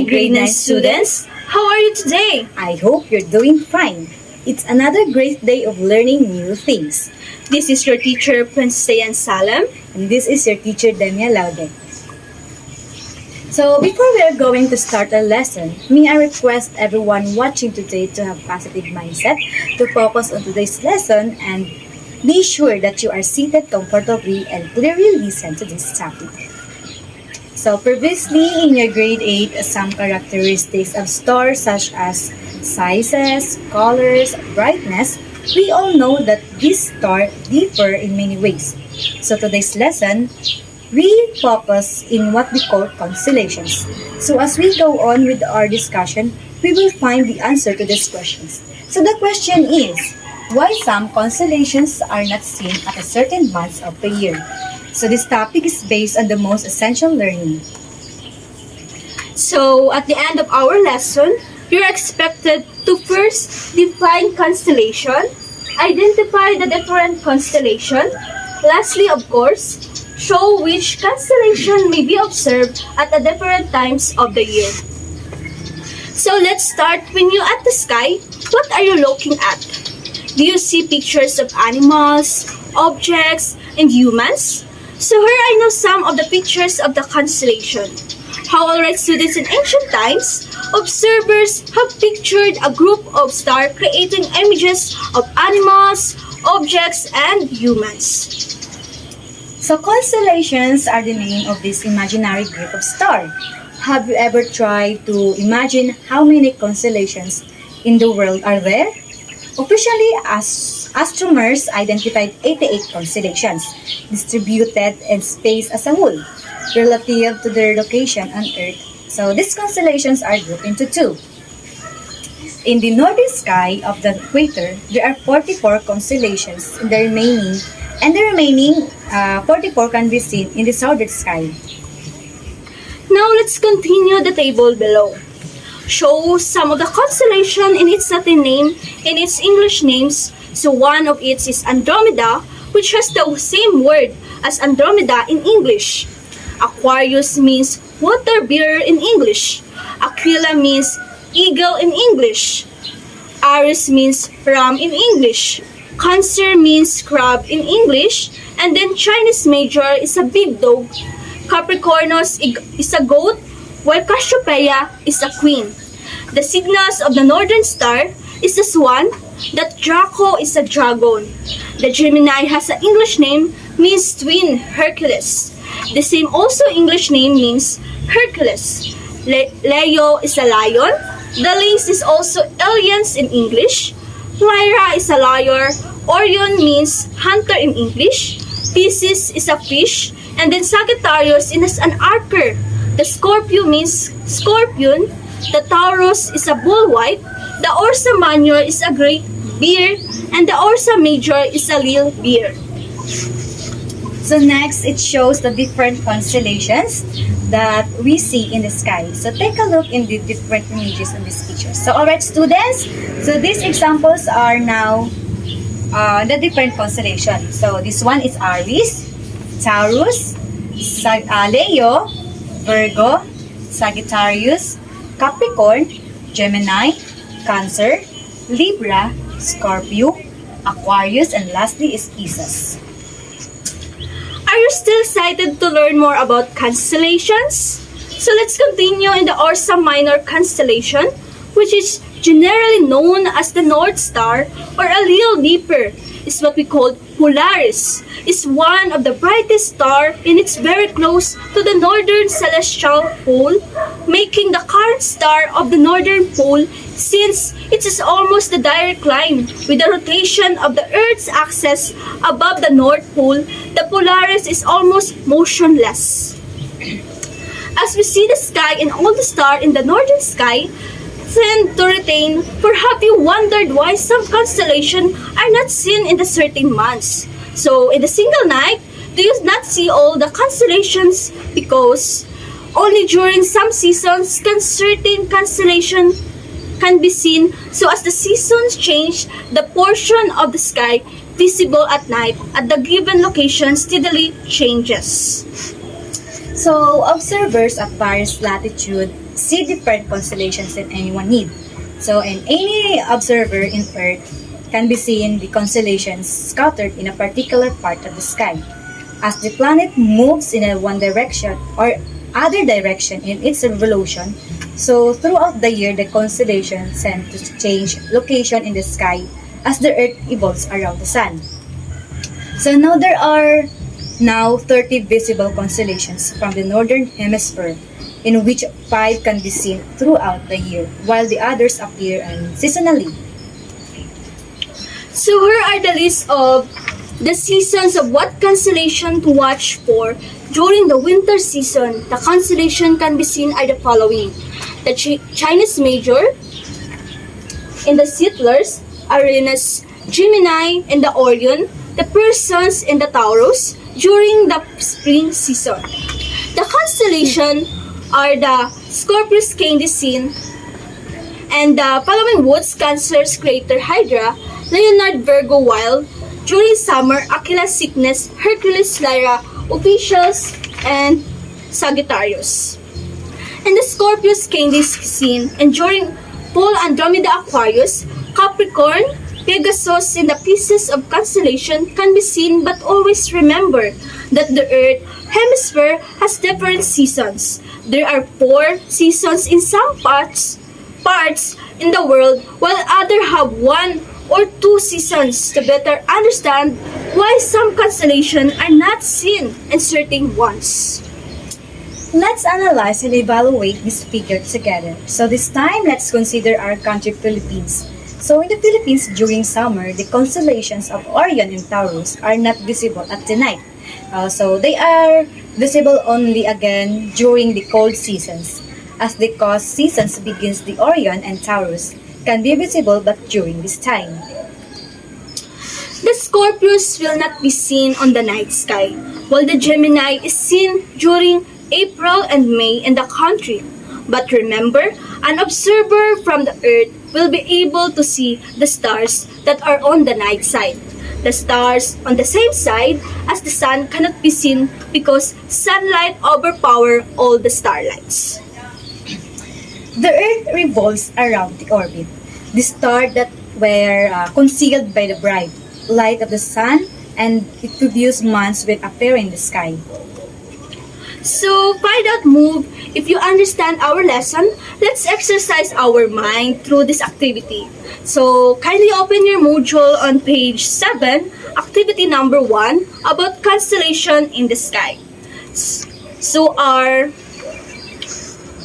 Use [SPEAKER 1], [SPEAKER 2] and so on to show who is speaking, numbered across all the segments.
[SPEAKER 1] grade 9 students! How are you today?
[SPEAKER 2] I hope you're doing fine. It's another great day of learning new things.
[SPEAKER 1] This is your teacher, Princess Dayan Salam.
[SPEAKER 2] And this is your teacher, Demia Laude. So, before we are going to start our lesson, may I request everyone watching today to have positive mindset, to focus on today's lesson, and be sure that you are seated comfortably and clearly listen to this topic. So, previously in your grade 8, some characteristics of stars such as sizes, colors, brightness, we all know that these stars differ in many ways. So, today's lesson, we focus in what we call constellations. So as we go on with our discussion, we will find the answer to these questions. So the question is, why some constellations are not seen at a certain month of the year? So this topic is based on the most essential learning.
[SPEAKER 1] So, at the end of our lesson, you're expected to first define constellation, identify the different constellation, lastly, of course, show which constellation may be observed at the different times of the year. So let's start. When you're at the sky, what are you looking at? Do you see pictures of animals, objects, and humans? So here I know some of the pictures of the constellation. How alright, students, in ancient times, observers have pictured a group of stars creating images of animals, objects, and humans.
[SPEAKER 2] So constellations are the name of this imaginary group of stars. Have you ever tried to imagine how many constellations in the world are there? Officially, astronomers identified 88 constellations distributed in space as a whole, relative to their location on Earth. So these constellations are grouped into two. In the northern sky of the equator, there are 44 constellations, and the remaining 44 can be seen in the southern sky.
[SPEAKER 1] Now let's continue the table below. Show some of the constellation in its Latin name and its English names. So one of it is Andromeda, which has the same word as Andromeda in English. Aquarius means water bearer in English. Aquila means eagle in English. Aries means ram in English. Cancer means crab in English. And then Chinese major is a big dog. Capricornus is a goat, while Cassiopeia is a queen. The signals of the northern star is a swan, that Draco is a dragon. The Gemini has an English name, means twin Hercules. The same also English name means Hercules. Leo is a lion. The lynx is also aliens in English. Lyra is a liar. Orion means hunter in English. Pisces is a fish. And then Sagittarius is an archer. The Scorpio means scorpion. The Taurus is a bull white. The Ursa Major is a great bear. And the Ursa Major is a little bear.
[SPEAKER 2] So next, it shows the different constellations that we see in the sky. So take a look in the different images in this picture. So alright, students, so these examples are now the different constellations. So this one is Aries, Taurus, Leo, Virgo, Sagittarius, Capricorn, Gemini, Cancer, Libra, Scorpio, Aquarius, and lastly is Pisces.
[SPEAKER 1] Are you still excited to learn more about constellations? So let's continue in the Ursa Minor constellation, which is generally known as the North Star, or a little deeper, is what we call Polaris. It's one of the brightest stars, and it's very close to the northern celestial pole, making the current star of the northern pole, since it is almost the direct line with the rotation of the Earth's axis above the North Pole. The Polaris is almost motionless. As we see the sky and all the stars in the northern sky tend to retain, perhaps you wondered why some constellations are not seen in the certain months. So in a single night, do you not see all the constellations? Because only during some seasons can certain constellations can be seen. So as the seasons change, the portion of the sky visible at night at the given location steadily changes.
[SPEAKER 2] So observers at various latitude see different constellations than anyone need. So, and any observer in Earth can be seen the constellations scattered in a particular part of the sky. As the planet moves in a one direction or other direction in its revolution, so throughout the year the constellations tend to change location in the sky as the Earth evolves around the Sun. So now there are now 30 visible constellations from the northern hemisphere, in which 5 can be seen throughout the year, while the others appear seasonally.
[SPEAKER 1] So here are the list of the seasons of what constellation to watch for during the winter season. The constellation can be seen are the following: the Chinese Major, in the Settlers, Uranus, Gemini, and the Orion, the Persons, and the Taurus during the spring season. The constellation are the Scorpius Candicine, and the following woods: Cancer's Crater Hydra, Leonard Virgo Wild, during summer, Aquila Cygnus, Hercules Lyra, Ophiuchus, and Sagittarius. And the Scorpius Candicine, and during fall, Andromeda Aquarius, Capricorn, Pegasus, and the pieces of constellation can be seen, but always remember that the Earth hemisphere has different seasons. There are 4 seasons in some parts in the world, while others have 1 or 2 seasons. To better understand why some constellations are not seen in certain ones.
[SPEAKER 2] Let's analyze and evaluate this figure together. So this time, let's consider our country, Philippines. So in the Philippines, during summer, the constellations of Orion and Taurus are not visible at the night. So they are visible only again during the cold seasons. As the cold seasons begins, the Orion and Taurus can be visible but during this time.
[SPEAKER 1] The Scorpius will not be seen on the night sky, while the Gemini is seen during April and May in the country. But remember, an observer from the Earth will be able to see the stars that are on the night side. The stars on the same side as the sun cannot be seen because sunlight overpower all the starlights.
[SPEAKER 2] The Earth revolves around the orbit. The stars that were concealed by the bright light of the sun, and it produced months will appear in the sky.
[SPEAKER 1] So, find out move. If you understand our lesson, let's exercise our mind through this activity. So, kindly open your module on page 7, activity number 1, about constellation in the sky. So, our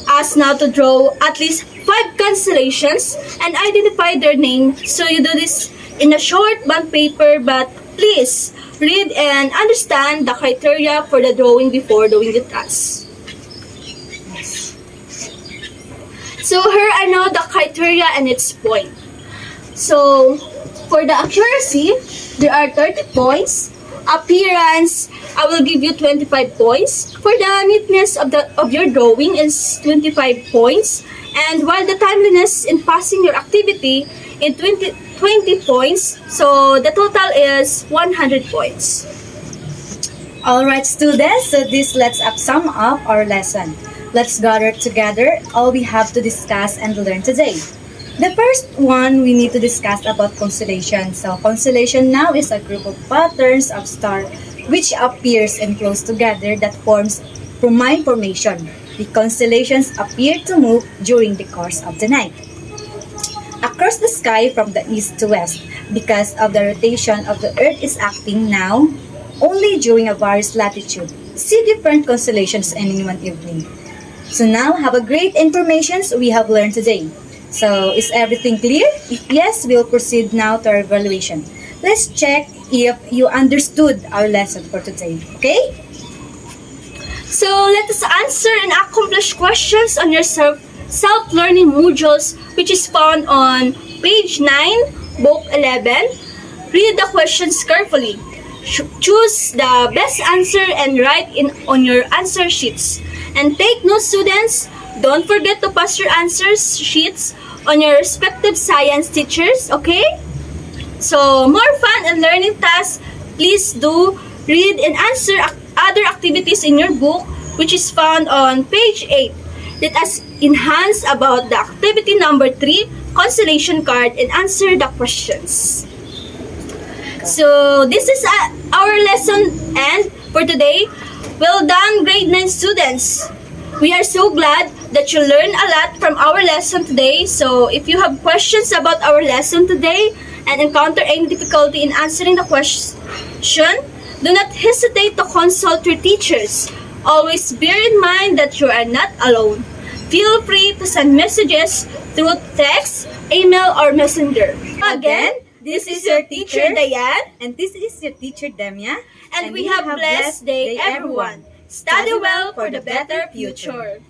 [SPEAKER 1] asked now to draw at least 5 constellations and identify their name. So, you do this in a short bond paper, but please read and understand the criteria for the drawing before doing the task. So here are now the criteria and its point. So for the accuracy, there are 30 points. Appearance, I will give you 25 points. For the neatness of your drawing is 25 points. And while the timeliness in passing your activity in 20 points, so the total is 100 points.
[SPEAKER 2] Alright students, so this let's sum up our lesson. Let's gather together all we have to discuss and learn today. The first one we need to discuss about constellation. So constellation now is a group of patterns of stars which appears and close together that forms prime formation. The constellations appear to move during the course of the night across the sky from the east to west because of the rotation of the Earth is acting now only during a various latitude. See different constellations in one evening. So now have a great information we have learned today. So is everything clear? If yes, we'll proceed now to our evaluation. Let's check if you understood our lesson for today. Okay?
[SPEAKER 1] So let us answer and accomplish questions on your self-learning modules, which is found on page 9, book 11. Read the questions carefully. Choose the best answer and write on your answer sheets. And take notes, students. Don't forget to pass your answer sheets on your respective science teachers, okay? So, more fun and learning tasks, please do read and answer other activities in your book, which is found on page 8. let us enhance about the activity number 3, consolation card, and answer the questions. So, this is our lesson end for today. Well done, grade 9 students. We are so glad that you learned a lot from our lesson today. So, if you have questions about our lesson today and encounter any difficulty in answering the question, do not hesitate to consult your teachers. Always bear in mind that you are not alone. Feel free to send messages through text, email, or messenger. Again, this is your teacher Diane,
[SPEAKER 2] And this is your teacher Demia.
[SPEAKER 1] and we have a blessed day, everyone. Study well for the better future.